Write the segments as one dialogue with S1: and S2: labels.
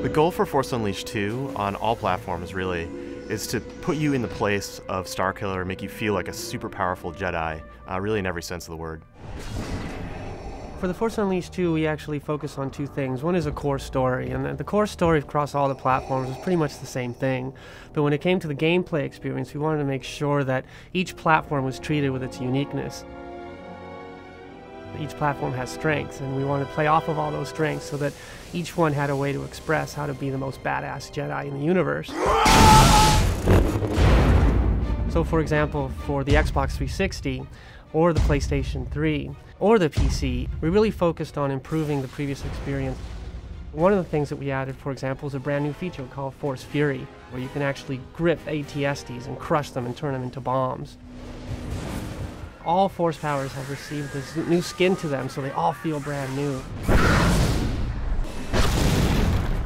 S1: The goal for Force Unleashed 2 on all platforms really is to put you in the place of Starkiller and make you feel like a super powerful Jedi, really in every sense of the word.
S2: For the Force Unleashed 2, we actually focus on two things. One is a core story, and the core story across all the platforms is pretty much the same thing. But when it came to the gameplay experience, we wanted to make sure that each platform was treated with its uniqueness. Each platform has strengths, and we wanted to play off of all those strengths so that each one had a way to express how to be the most badass Jedi in the universe. So for example, for the Xbox 360, or the PlayStation 3, or the PC, we really focused on improving the previous experience. One of the things that we added, for example, is a brand new feature called Force Fury, where you can actually grip AT-STs and crush them and turn them into bombs. All Force powers have received this new skin to them, so they all feel brand new.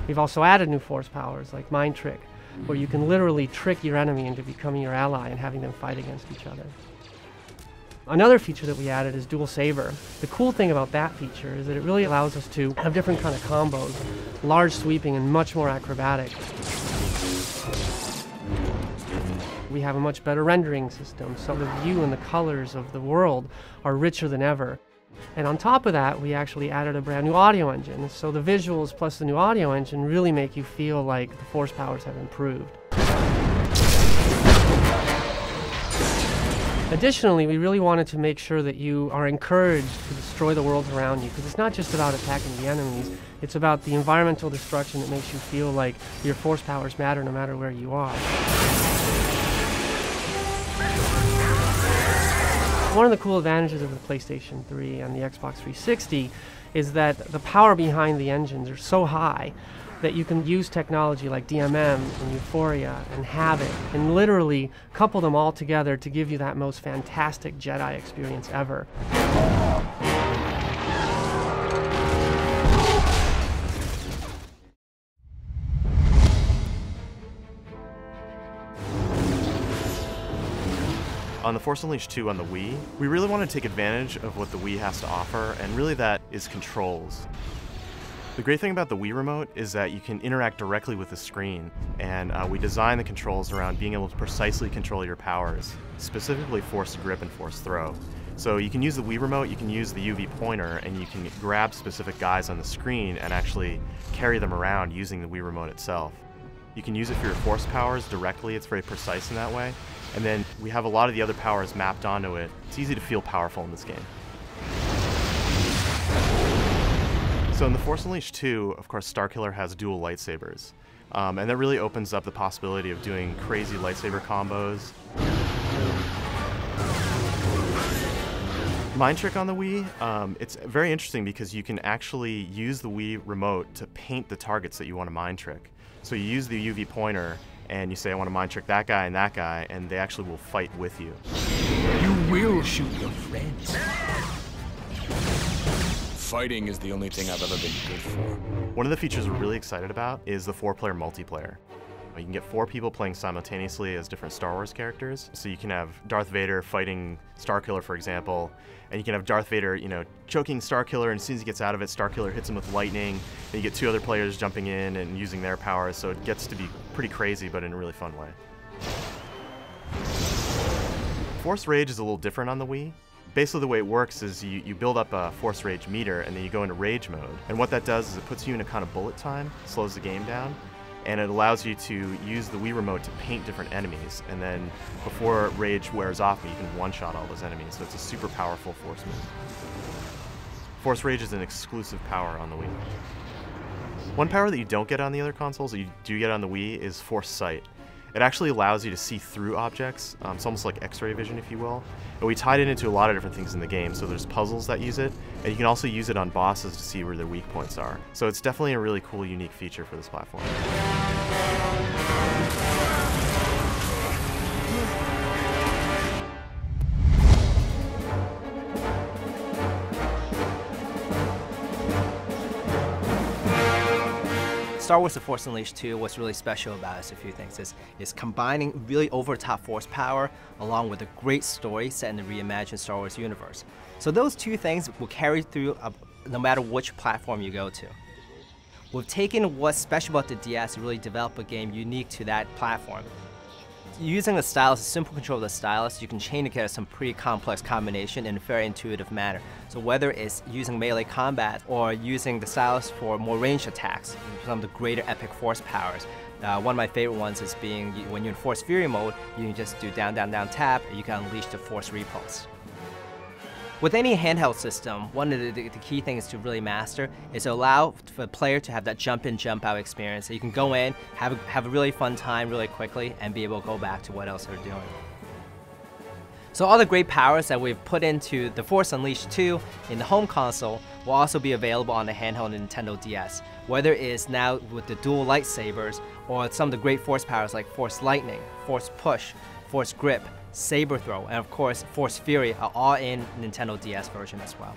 S2: We've also added new Force powers, like Mind Trick, where you can literally trick your enemy into becoming your ally and having them fight against each other. Another feature that we added is Dual Saber. The cool thing about that feature is that it really allows us to have different kind of combos, large sweeping and much more acrobatic. We have a much better rendering system, so the view and the colors of the world are richer than ever. And on top of that, we actually added a brand new audio engine, so the visuals plus the new audio engine really make you feel like the Force powers have improved. Additionally, we really wanted to make sure that you are encouraged to destroy the worlds around you, because it's not just about attacking the enemies, it's about the environmental destruction that makes you feel like your Force powers matter no matter where you are. One of the cool advantages of the PlayStation 3 and the Xbox 360 is that the power behind the engines are so high that you can use technology like DMM and Euphoria and Havoc and literally couple them all together to give you that most fantastic Jedi experience ever.
S1: On the Force Unleashed 2 on the Wii, we really want to take advantage of what the Wii has to offer, and really that is controls. The great thing about the Wii Remote is that you can interact directly with the screen, and we design the controls around being able to precisely control your powers, specifically Force Grip and Force Throw. So you can use the Wii Remote, you can use the UV pointer, and you can grab specific guys on the screen and actually carry them around using the Wii Remote itself. You can use it for your Force powers directly, it's very precise in that way. And then we have a lot of the other powers mapped onto it. It's easy to feel powerful in this game. So in the Force Unleashed 2, of course, Starkiller has dual lightsabers. And that really opens up the possibility of doing crazy lightsaber combos. Mind Trick on the Wii, it's very interesting because you can actually use the Wii Remote to paint the targets that you want to Mind Trick. So you use the UV pointer, and you say, I want to Mind Trick that guy, and they actually will fight with you.
S3: You will shoot your friends. Fighting is the only thing I've ever been good for.
S1: One of the features we're really excited about is the 4-player multiplayer. You can get 4 people playing simultaneously as different Star Wars characters. So you can have Darth Vader fighting Starkiller, for example, and you can have Darth Vader, choking Starkiller, and as soon as he gets out of it, Starkiller hits him with lightning. And you get 2 other players jumping in and using their powers, so it gets to be pretty crazy, but in a really fun way. Force Rage is a little different on the Wii. Basically the way it works is you build up a Force Rage meter, and then you go into Rage mode. And what that does is it puts you in a kind of bullet time, slows the game down, and it allows you to use the Wii Remote to paint different enemies, and then before Rage wears off, you can one-shot all those enemies, so it's a super powerful Force move. Force Rage is an exclusive power on the Wii. One power that you don't get on the other consoles, that you do get on the Wii, is Force Sight. It actually allows you to see through objects. It's almost like X-ray vision, if you will. But we tied it into a lot of different things in the game, so there's puzzles that use it, and you can also use it on bosses to see where their weak points are. So it's definitely a really cool, unique feature for this platform.
S4: Star Wars The Force Unleashed 2, what's really special about it is a few things. Is combining really over-the-top force power along with a great story set in the reimagined Star Wars universe. So those two things will carry through no matter which platform you go to. We've taken what's special about the DS to really develop a game unique to that platform. Using the stylus, a simple control of the stylus, you can chain together some pretty complex combination in a very intuitive manner. So whether it's using melee combat or using the stylus for more ranged attacks, some of the greater epic force powers. One of my favorite ones is being when you're in Force Fury mode, you can just do down, down, down, tap, and you can unleash the Force Repulse. With any handheld system, one of the key things to really master is to allow for the player to have that jump in, jump out experience. So you can go in, have a really fun time really quickly, and be able to go back to what else they're doing. So all the great powers that we've put into the Force Unleashed 2 in the home console will also be available on the handheld Nintendo DS. Whether it's now with the dual lightsabers or some of the great force powers like Force Lightning, Force Push, Force Grip, Saber Throw, and of course Force Fury are all in Nintendo DS version as well.